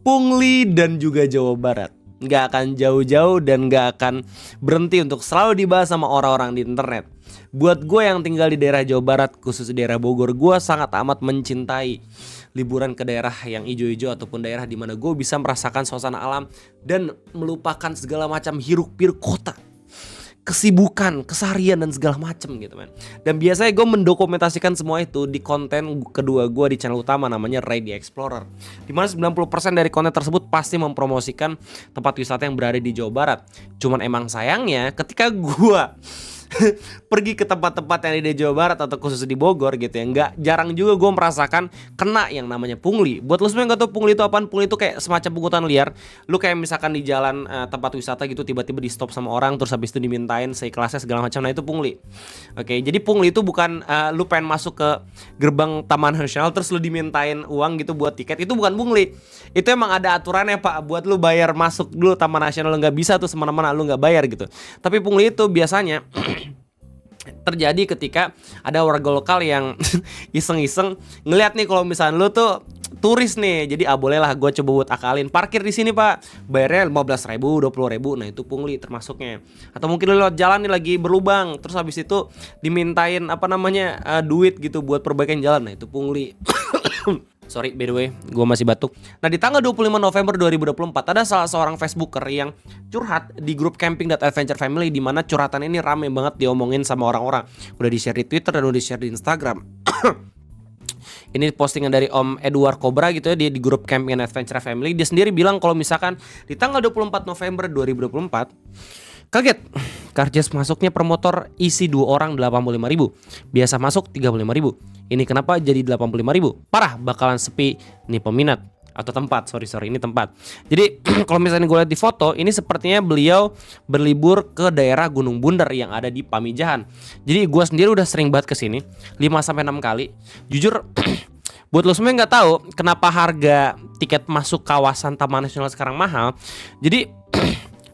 Pungli dan juga Jawa Barat. Nggak akan jauh-jauh dan nggak akan berhenti untuk selalu dibahas sama orang-orang di internet. Buat gue yang tinggal di daerah Jawa Barat, khusus di daerah Bogor, gue sangat amat mencintai liburan ke daerah yang ijo-ijo ataupun daerah di mana gue bisa merasakan suasana alam dan melupakan segala macam hiruk-pikuk kota, kesibukan, keseharian dan segala macem gitu man. Dan biasanya gue mendokumentasikan semua itu di konten kedua gue di channel utama namanya Ray the Explorer, dimana 90% dari konten tersebut pasti mempromosikan tempat wisata yang berada di Jawa Barat. Cuman emang sayangnya ketika gue pergi ke tempat-tempat yang ada di Jawa Barat atau khusus di Bogor gitu ya, nggak jarang juga gue merasakan kena yang namanya pungli. Buat lo semua yang gak tau pungli itu apaan, pungli itu kayak semacam pungutan liar. Lu kayak misalkan di jalan tempat wisata gitu, tiba-tiba di stop sama orang, terus habis itu dimintain seikhlasnya segala macam. Nah itu pungli. Oke, jadi pungli itu bukan lu pengen masuk ke gerbang Taman Nasional terus lu dimintain uang gitu buat tiket. Itu bukan pungli. Itu emang ada aturannya pak, buat lu bayar masuk dulu Taman Nasional. Lu nggak bisa tuh semena-mena lu nggak bayar gitu. Tapi pungli itu biasanya terjadi ketika ada warga lokal yang iseng-iseng ngeliat nih kalau misalnya lu tuh turis nih, jadi boleh lah gue coba buat akalin, parkir di sini pak, bayarnya 15.000, 20.000, nah itu pungli termasuknya. Atau mungkin lu lewat jalan nih lagi berlubang, terus habis itu dimintain duit gitu buat perbaikan jalan, nah itu pungli. Sorry, by the way, gue masih batuk. Nah, di tanggal 25 November 2024 ada salah seorang Facebooker yang curhat di grup Camping.Adventure Family, di mana curhatan ini rame banget diomongin sama orang-orang. Udah di-share di Twitter dan udah di-share di Instagram. Ini postingan dari Om Edward Cobra gitu ya, dia di grup Camping.Adventure Family. Dia sendiri bilang kalau misalkan di tanggal 24 November 2024 kaget, karcis masuknya per motor isi 2 orang 85.000, biasa masuk 35.000. Ini kenapa jadi 85.000? Parah, bakalan sepi nih peminat atau tempat. Sorry, ini tempat. Jadi kalau misalnya gue lihat di foto, ini sepertinya beliau berlibur ke daerah Gunung Bunder yang ada di Pamijahan. Jadi gue sendiri udah sering banget kesini 5-6 kali. Jujur buat lo semua yang nggak tahu kenapa harga tiket masuk kawasan Taman Nasional sekarang mahal. Jadi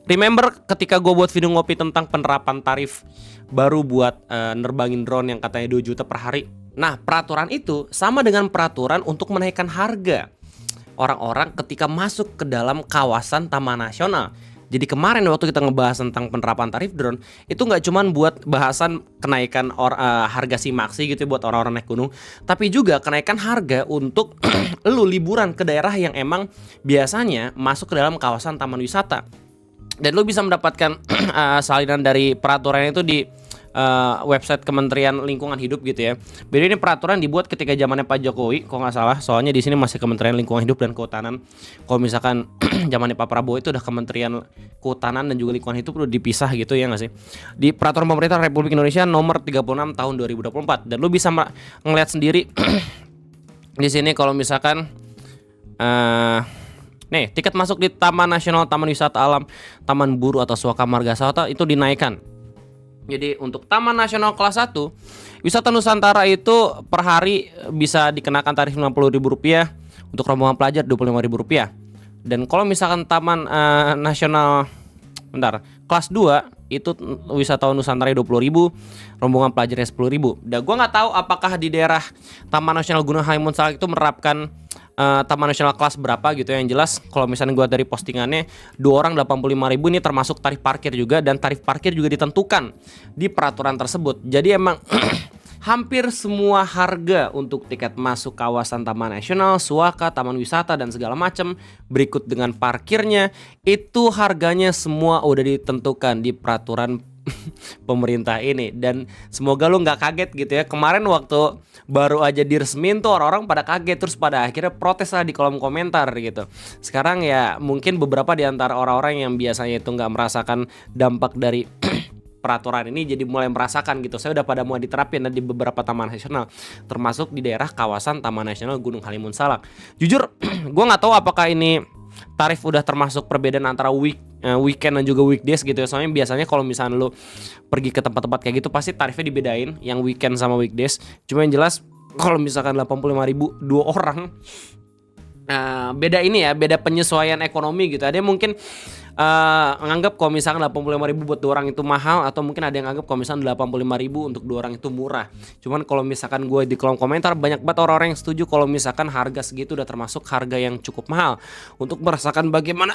remember ketika gue buat video ngopi tentang penerapan tarif baru buat nerbangin drone yang katanya 2 juta per hari. Nah, peraturan itu sama dengan peraturan untuk menaikkan harga orang-orang ketika masuk ke dalam kawasan Taman Nasional. Jadi kemarin waktu kita ngebahas tentang penerapan tarif drone, itu nggak cuman buat bahasan kenaikan harga simaksi gitu buat orang-orang naik gunung, tapi juga kenaikan harga untuk lu liburan ke daerah yang emang biasanya masuk ke dalam kawasan taman wisata. Dan lu bisa mendapatkan salinan dari peraturan itu di website Kementerian Lingkungan Hidup gitu ya. Beda ini peraturan dibuat ketika zamannya Pak Jokowi, kok nggak salah. Soalnya di sini masih Kementerian Lingkungan Hidup dan Kehutanan. Kalau misalkan zamannya Pak Prabowo itu udah Kementerian Kehutanan dan juga Lingkungan Hidup udah dipisah gitu ya nggak sih? Di Peraturan Pemerintah Republik Indonesia nomor 36 tahun 2024. Dan lu bisa ngeliat sendiri di sini kalau misalkan nih tiket masuk di Taman Nasional, Taman Wisata Alam, Taman Buru atau Suaka Marga Satwa itu dinaikkan. Jadi untuk Taman Nasional kelas 1 wisata Nusantara itu per hari bisa dikenakan tarif Rp60.000, untuk rombongan pelajar Rp25.000. Dan kalau misalkan Taman Nasional kelas 2 itu wisatawan Nusantara 20.000, rombongan pelajarnya 10.000. Dan gue nggak tahu apakah di daerah Taman Nasional Gunung Halimun Salak itu menerapkan Taman Nasional kelas berapa gitu. Yang jelas kalau misalnya gue dari postingannya 2 orang 85.000, ini termasuk tarif parkir juga, dan tarif parkir juga ditentukan di peraturan tersebut. Jadi emang hampir semua harga untuk tiket masuk kawasan Taman Nasional, Suaka, Taman Wisata dan segala macam berikut dengan parkirnya itu harganya semua udah ditentukan di peraturan pemerintah ini. Dan semoga lu nggak kaget gitu ya. Kemarin waktu baru aja diresmin tuh orang-orang pada kaget, terus pada akhirnya protes lah di kolom komentar gitu. Sekarang ya mungkin beberapa di antara orang-orang yang biasanya itu nggak merasakan dampak dari peraturan ini jadi mulai merasakan gitu. Saya udah pada mulai diterapin di beberapa taman nasional, termasuk di daerah kawasan Taman Nasional Gunung Halimun Salak. Jujur gue nggak tahu apakah ini tarif udah termasuk perbedaan antara weekend dan juga weekdays gitu ya. Soalnya biasanya kalau misalnya lu pergi ke tempat-tempat kayak gitu pasti tarifnya dibedain yang weekend sama weekdays. Cuma yang jelas kalau misalkan 85.000 2 orang Beda ini ya, beda penyesuaian ekonomi gitu. Ada yang mungkin nganggap kalau misalkan 85.000 buat 2 orang itu mahal, atau mungkin ada yang nganggap kalau misalkan 85.000 untuk 2 orang itu murah. Cuman kalau misalkan gue di kolom komentar banyak banget orang-orang yang setuju kalau misalkan harga segitu udah termasuk harga yang cukup mahal untuk merasakan bagaimana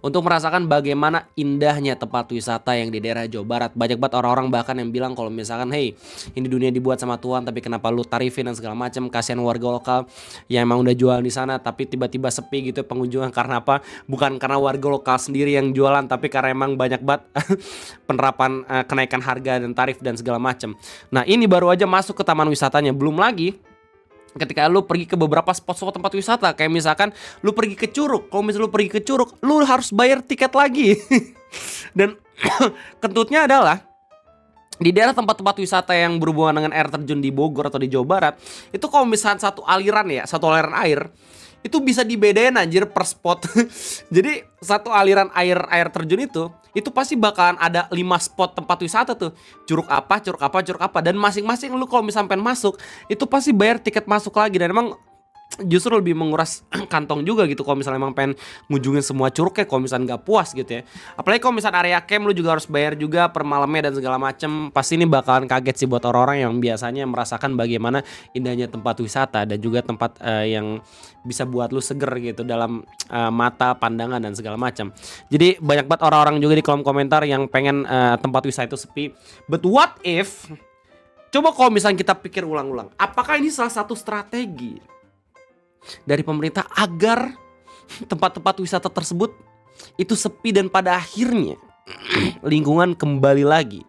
untuk merasakan bagaimana indahnya tempat wisata yang di daerah Jawa Barat. Banyak banget orang-orang bahkan yang bilang kalau misalkan, hey, ini dunia dibuat sama Tuhan, tapi kenapa lu tarifin dan segala macam. Kasihan warga lokal yang emang udah jualan di sana tapi tiba-tiba sepi gitu pengunjung. Karena apa? Bukan karena warga lokal sendiri yang jualan, tapi karena emang banyak banget penerapan kenaikan harga dan tarif dan segala macam. Nah, ini baru aja masuk ke taman wisatanya, belum lagi ketika lu pergi ke beberapa spot-spot tempat wisata. Kayak misalkan lu pergi ke Curug. Kalau misalnya lu pergi ke Curug, lu harus bayar tiket lagi. Dan kentutnya adalah di daerah tempat-tempat wisata yang berhubungan dengan air terjun di Bogor atau di Jawa Barat, itu kalau misalkan satu aliran air itu bisa dibedain anjir per spot. Jadi satu aliran air terjun itu pasti bakalan ada 5 spot tempat wisata tuh. Curug apa, dan masing-masing lu kalau misalkan pengen masuk, itu pasti bayar tiket masuk lagi. Dan emang justru lebih menguras kantong juga gitu kalau misalnya emang pengen ngunjungin semua curug ya, kalau misalnya nggak puas gitu ya. Apalagi kalau misalnya area camp lu juga harus bayar juga per malamnya dan segala macem. Pasti ini bakalan kaget sih buat orang-orang yang biasanya merasakan bagaimana indahnya tempat wisata dan juga tempat yang bisa buat lu seger gitu dalam mata, pandangan dan segala macam. Jadi banyak banget orang-orang juga di kolom komentar yang pengen tempat wisata itu sepi. But what if, coba kalau misalnya kita pikir ulang-ulang, apakah ini salah satu strategi dari pemerintah agar tempat-tempat wisata tersebut itu sepi dan pada akhirnya lingkungan kembali lagi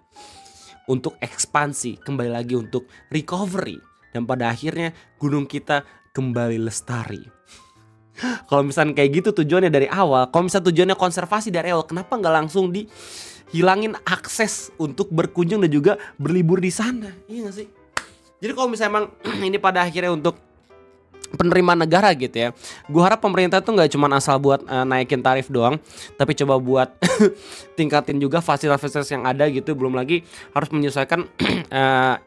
untuk ekspansi, kembali lagi untuk recovery, dan pada akhirnya gunung kita kembali lestari. Kalau misalnya kayak gitu tujuannya dari awal, kalau misalnya tujuannya konservasi dari awal, kenapa nggak langsung dihilangin akses untuk berkunjung dan juga berlibur di sana? Iya nggak sih? Jadi kalau misalnya emang ini pada akhirnya untuk penerimaan negara gitu ya, gue harap pemerintah tuh nggak cuma asal buat naikin tarif doang, tapi coba buat tingkatin juga fasilitas-fasilitas yang ada gitu. Belum lagi harus menyesuaikan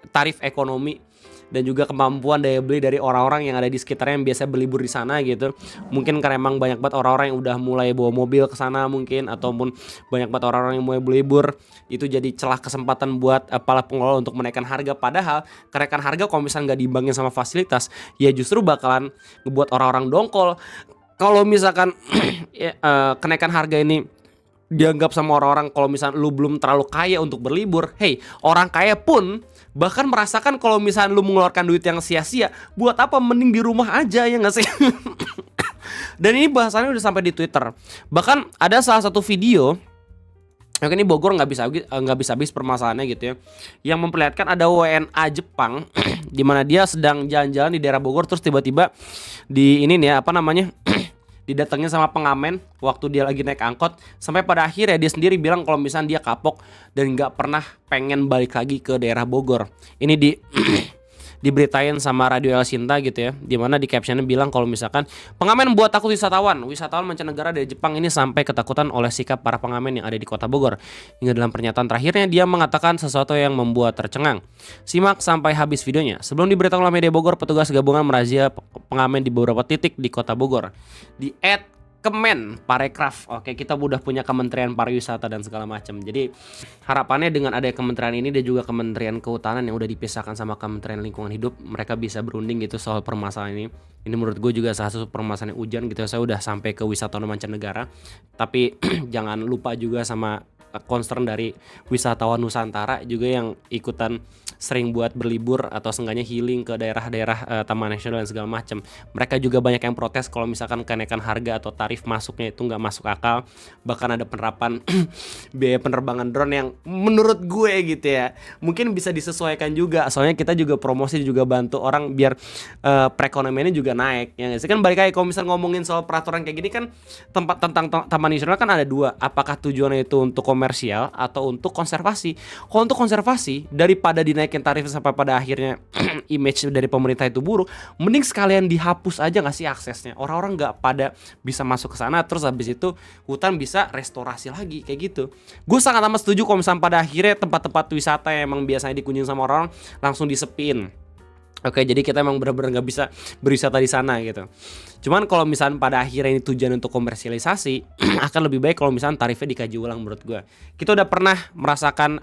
tarif ekonomi dan juga kemampuan daya beli dari orang-orang yang ada di sekitarnya yang biasa berlibur di sana gitu. Mungkin karena emang banyak banget orang-orang yang udah mulai bawa mobil ke sana mungkin, ataupun banyak banget orang-orang yang mulai berlibur, itu jadi celah kesempatan buat para pengelola untuk menaikkan harga. Padahal kenaikan harga kalau misalnya nggak diimbangin sama fasilitas, ya justru bakalan ngebuat orang-orang dongkol. Kalau misalkan kenaikan harga ini dianggap sama orang-orang kalau misalnya lu belum terlalu kaya untuk berlibur, hey, orang kaya pun bahkan merasakan kalau misalnya lu mengeluarkan duit yang sia-sia, buat apa, mending di rumah aja, ya nggak sih? Dan ini bahasannya udah sampai di Twitter. Bahkan ada salah satu video, oke, ini Bogor nggak bisa habis permasalahannya gitu ya, yang memperlihatkan ada WNA Jepang di mana dia sedang jalan-jalan di daerah Bogor, terus tiba-tiba di ini nih ya, apa namanya, didatengin sama pengamen waktu dia lagi naik angkot, sampai pada akhirnya dia sendiri bilang kalau misalnya dia kapok dan nggak pernah pengen balik lagi ke daerah Bogor. Ini diberitain sama Radio El Sinta gitu ya, dimana di captionnya bilang kalau misalkan pengamen buat takut wisatawan mancanegara dari Jepang ini sampai ketakutan oleh sikap para pengamen yang ada di kota Bogor. Hingga dalam pernyataan terakhirnya dia mengatakan sesuatu yang membuat tercengang. Simak sampai habis videonya. Sebelum diberitahu oleh media Bogor, petugas gabungan merazia pengamen di beberapa titik di kota Bogor. Di Kemen Parekraf. Oke, kita udah punya Kementerian Pariwisata dan segala macam. Jadi harapannya dengan ada kementerian ini dan juga Kementerian Kehutanan yang udah dipisahkan sama Kementerian Lingkungan Hidup, mereka bisa berunding gitu soal permasalahan ini. Ini menurut gue juga salah satu permasalahan hujan gitu. Saya udah sampai ke wisatawan mancanegara, tapi jangan lupa juga sama concern dari wisatawan Nusantara juga yang ikutan sering buat berlibur atau seenggaknya healing ke daerah-daerah Taman Nasional dan segala macam. Mereka juga banyak yang protes kalau misalkan kenaikan harga atau tarif masuknya itu nggak masuk akal. Bahkan ada penerapan biaya penerbangan drone yang menurut gue gitu ya, mungkin bisa disesuaikan juga. Soalnya kita juga promosi juga bantu orang biar perekonomiannya juga naik. Ya sih kan balik lagi kalau misalnya ngomongin soal peraturan kayak gini kan, tempat tentang Taman Nasional kan ada dua. Apakah tujuannya itu untuk komersial atau untuk konservasi? Kalau untuk konservasi, daripada dinaikin tarif sampai pada akhirnya image dari pemerintah itu buruk, mending sekalian dihapus aja nggak sih aksesnya. Orang-orang nggak pada bisa masuk ke sana, terus habis itu hutan bisa restorasi lagi kayak gitu. Gue sangat amat setuju kalau misalnya pada akhirnya tempat-tempat wisata yang emang biasanya dikunjungi sama orang langsung disepiin. Oke, jadi kita emang benar-benar nggak bisa berwisata di sana gitu. Cuman kalau misalnya pada akhirnya ini tujuan untuk komersialisasi, akan lebih baik kalau misalnya tarifnya dikaji ulang menurut gue. Kita udah pernah merasakan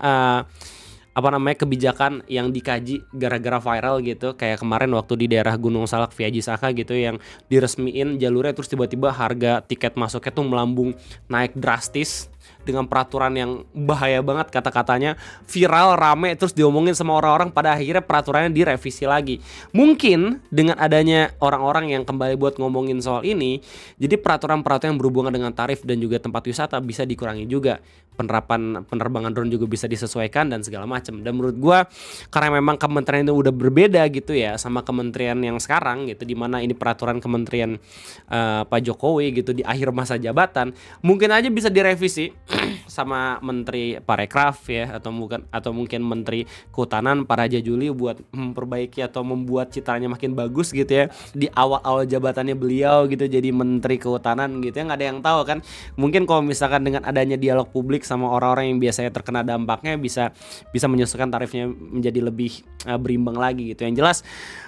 kebijakan yang dikaji gara-gara viral gitu, kayak kemarin waktu di daerah Gunung Salak via Jisaka gitu, yang diresmiin jalurnya terus tiba-tiba harga tiket masuknya tuh melambung naik drastis dengan peraturan yang bahaya banget, kata-katanya viral, rame, terus diomongin sama orang-orang, pada akhirnya peraturannya direvisi lagi. Mungkin dengan adanya orang-orang yang kembali buat ngomongin soal ini, jadi peraturan-peraturan yang berhubungan dengan tarif dan juga tempat wisata bisa dikurangi juga. Penerapan penerbangan drone juga bisa disesuaikan dan segala macam. Dan menurut gua karena memang kementerian itu udah berbeda gitu ya sama kementerian yang sekarang gitu, dimana ini peraturan kementerian Pak Jokowi gitu di akhir masa jabatan, mungkin aja bisa direvisi sama Menteri Parekraf ya, atau mungkin Menteri Kehutanan Pak Raja Juli buat memperbaiki atau membuat citranya makin bagus gitu ya di awal-awal jabatannya beliau gitu jadi Menteri Kehutanan gitu ya, nggak ada yang tahu kan. Mungkin kalau misalkan dengan adanya dialog publik sama orang-orang yang biasanya terkena dampaknya bisa menyesuaikan tarifnya menjadi lebih berimbang lagi gitu. Yang jelas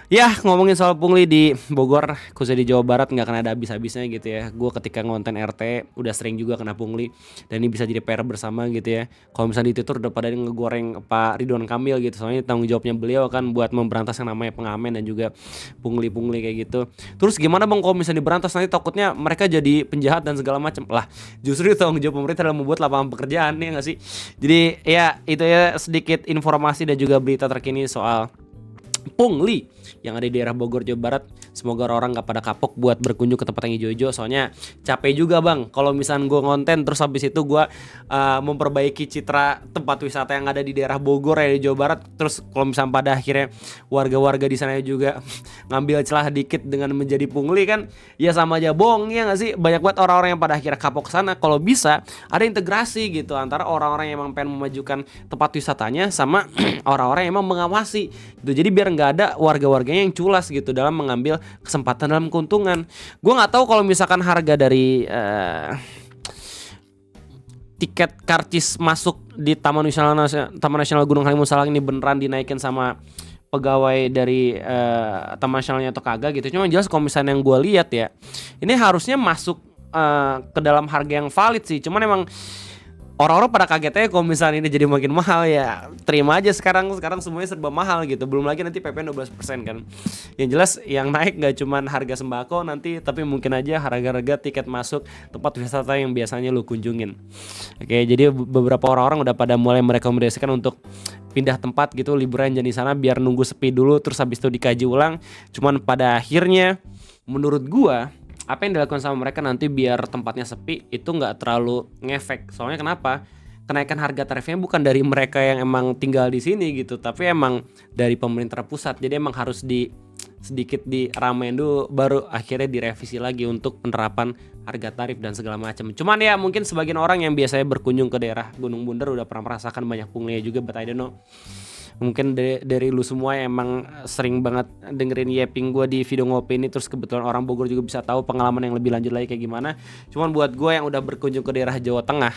ya, ngomongin soal pungli di Bogor khususnya di Jawa Barat nggak akan ada habis-habisnya gitu ya. Gue ketika ngonten RT udah sering juga kena pungli, dan ini bisa jadi PR bersama gitu ya. Kalau misalnya di Twitter udah pada ngegoreng Pak Ridwan Kamil gitu, soalnya tanggung jawabnya beliau kan buat memberantas yang namanya pengamen dan juga pungli-pungli kayak gitu. Terus gimana bang kalau misalnya diberantas, nanti takutnya mereka jadi penjahat dan segala macam lah. Justru tanggung jawab pemerintah adalah membuat lapangan pekerjaan, ya nggak sih? Jadi ya itu ya sedikit informasi dan juga berita terkini soal pungli yang ada di daerah Bogor, Jawa Barat. Semoga orang gak pada kapok buat berkunjung ke tempat yang hijau-hijau, soalnya capek juga bang kalau misalnya gue ngonten terus habis itu gue memperbaiki citra tempat wisata yang ada di daerah Bogor ya di Jawa Barat, terus kalau misalnya pada akhirnya warga-warga di sana juga ngambil celah dikit dengan menjadi pungli, kan ya sama aja bohong, ya gak sih? Banyak banget orang-orang yang pada akhirnya kapok sana. Kalau bisa ada integrasi gitu antara orang-orang yang emang pengen memajukan tempat wisatanya sama orang-orang yang emang mengawasi gitu. Jadi biar nggak ada warga-warganya yang culas gitu dalam mengambil kesempatan dalam keuntungan. Gue nggak tahu kalau misalkan harga dari tiket karcis masuk di Taman Nasional Gunung Halimun Salak ini beneran dinaikin sama pegawai dari Taman Nasionalnya atau kagak gitu. Cuma jelas kalau misalnya yang gue lihat ya, ini harusnya masuk ke dalam harga yang valid sih. Cuman emang orang-orang pada kaget aja kalau misalnya ini jadi makin mahal, ya terima aja, sekarang semuanya serba mahal gitu. Belum lagi nanti PPN 12% kan. Yang jelas yang naik gak cuman harga sembako nanti, tapi mungkin aja harga-harga tiket masuk tempat wisata yang biasanya lu kunjungin. Oke, jadi beberapa orang-orang udah pada mulai merekomendasikan untuk pindah tempat gitu, liburan jadi di sana biar nunggu sepi dulu terus habis itu dikaji ulang. Cuman pada akhirnya menurut gua apa yang dilakukan sama mereka nanti biar tempatnya sepi itu nggak terlalu ngefek. Soalnya kenapa? Kenaikan harga tarifnya bukan dari mereka yang emang tinggal di sini gitu, tapi emang dari pemerintah pusat. Jadi emang harus sedikit diramein dulu, baru akhirnya direvisi lagi untuk penerapan harga tarif dan segala macam. Cuman ya mungkin sebagian orang yang biasanya berkunjung ke daerah Gunung Bunder udah pernah merasakan banyak punglinya juga, but I don't know. Mungkin dari lu semua yang emang sering banget dengerin yapping gue di video ngopi ini, terus kebetulan orang Bogor juga bisa tahu pengalaman yang lebih lanjut lagi kayak gimana. Cuman buat gue yang udah berkunjung ke daerah Jawa Tengah,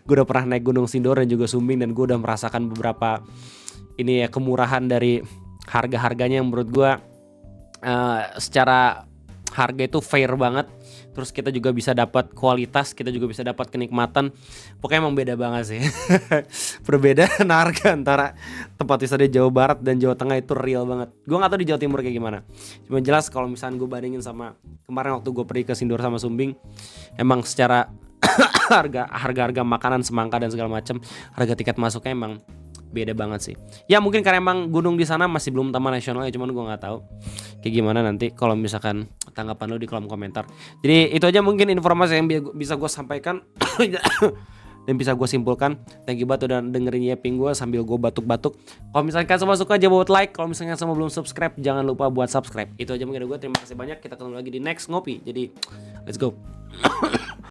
gue udah pernah naik Gunung Sindur dan juga Sumbing, dan gue udah merasakan beberapa ini ya kemurahan dari harga-harganya yang menurut gue secara harga itu fair banget. Terus kita juga bisa dapat kualitas, kita juga bisa dapat kenikmatan. Pokoknya emang beda banget sih. Perbedaan harga antara tempat wisata di Jawa Barat dan Jawa Tengah itu real banget. Gue gak tahu di Jawa Timur kayak gimana. Cuma jelas kalau misalnya gue bandingin sama kemarin waktu gue pergi ke Sindur sama Sumbing, emang secara harga makanan, semangka dan segala macam, harga tiket masuknya emang beda banget sih. Ya mungkin karena emang gunung di sana masih belum taman nasional ya, cuman gue nggak tahu kayak gimana nanti. Kalau misalkan tanggapan lo di kolom komentar. Jadi itu aja mungkin informasi yang bisa gue sampaikan dan bisa gue simpulkan. Thank you banget udah dengerin yapping gue sambil gue batuk-batuk. Kalau misalkan kalian semua suka, jangan buat like. Kalau misalkan semua belum subscribe, jangan lupa buat subscribe. Itu aja mungkin dari gue. Terima kasih banyak. Kita ketemu lagi di next ngopi. Jadi let's go.